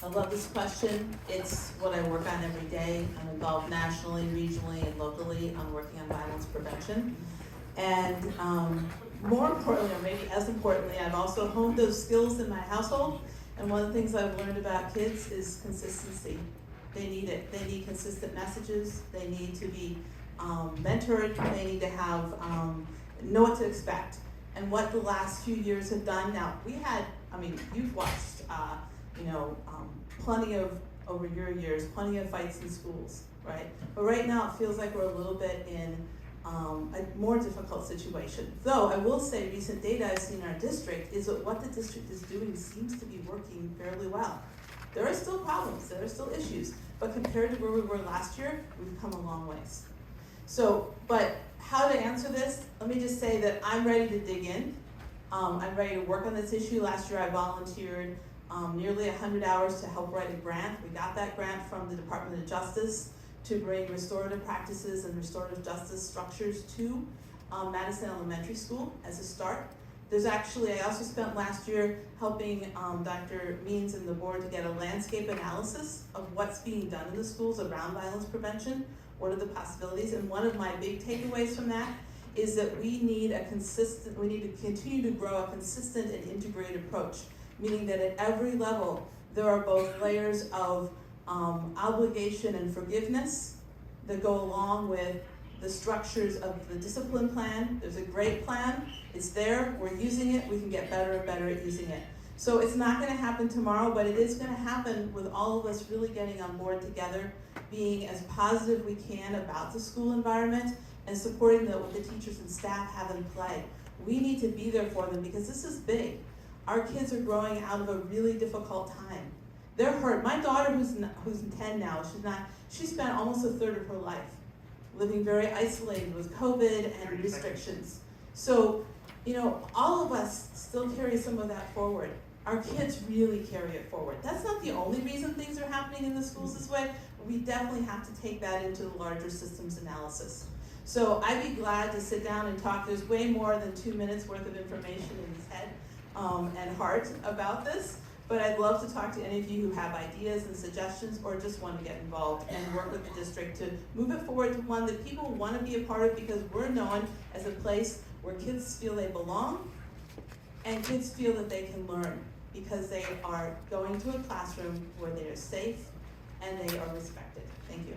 I love this question. It's what I work on every day. I'm involved nationally, regionally, and locally on working on violence prevention. And more importantly, or maybe as importantly, I've also honed those skills in my household. And one of the things I've learned about kids is consistency. They need it. They need consistent messages. They need to be mentored. They need to have know what to expect. And what the last few years have done. Now, we had, you've watched, plenty of, over your years, plenty of fights in schools, right? But right now, it feels like we're a little bit in a more difficult situation. Though, I will say recent data I've seen in our district is that what the district is doing seems to be working fairly well. There are still problems, there are still issues, but compared to where we were last year, we've come a long ways. So, but how to answer this? Let me just say that I'm ready to dig in. I'm ready to work on this issue. Last year I volunteered nearly 100 hours to help write a grant. We got that grant from the Department of Justice to bring restorative practices and restorative justice structures to Madison Elementary School as a start. There's actually, I also spent last year helping Dr. Means and the board to get a landscape analysis of what's being done in the schools around violence prevention. What are the possibilities? And one of my big takeaways from that is that we need to continue to grow a consistent and integrated approach, meaning that at every level, there are both layers of obligation and forgiveness that go along with the structures of the discipline plan. There's a great plan, it's there, we're using it, we can get better and better at using it. So it's not gonna happen tomorrow, but it is gonna happen with all of us really getting on board together, being as positive we can about the school environment and supporting what the teachers and staff have in play. We need to be there for them because this is big. Our kids are growing out of a really difficult time. They're hurt. My daughter, who's 10 now, she spent almost a third of her life living very isolated with COVID and restrictions. So, all of us still carry some of that forward. Our kids really carry it forward. That's not the only reason things are happening in the schools this way, but we definitely have to take that into the larger systems analysis. So I'd be glad to sit down and talk. There's way more than 2 minutes worth of information in his head and heart about this, but I'd love to talk to any of you who have ideas and suggestions or just want to get involved and work with the district to move it forward to one that people want to be a part of because we're known as a place where kids feel they belong and kids feel that they can learn because they are going to a classroom where they are safe and they are respected. Thank you.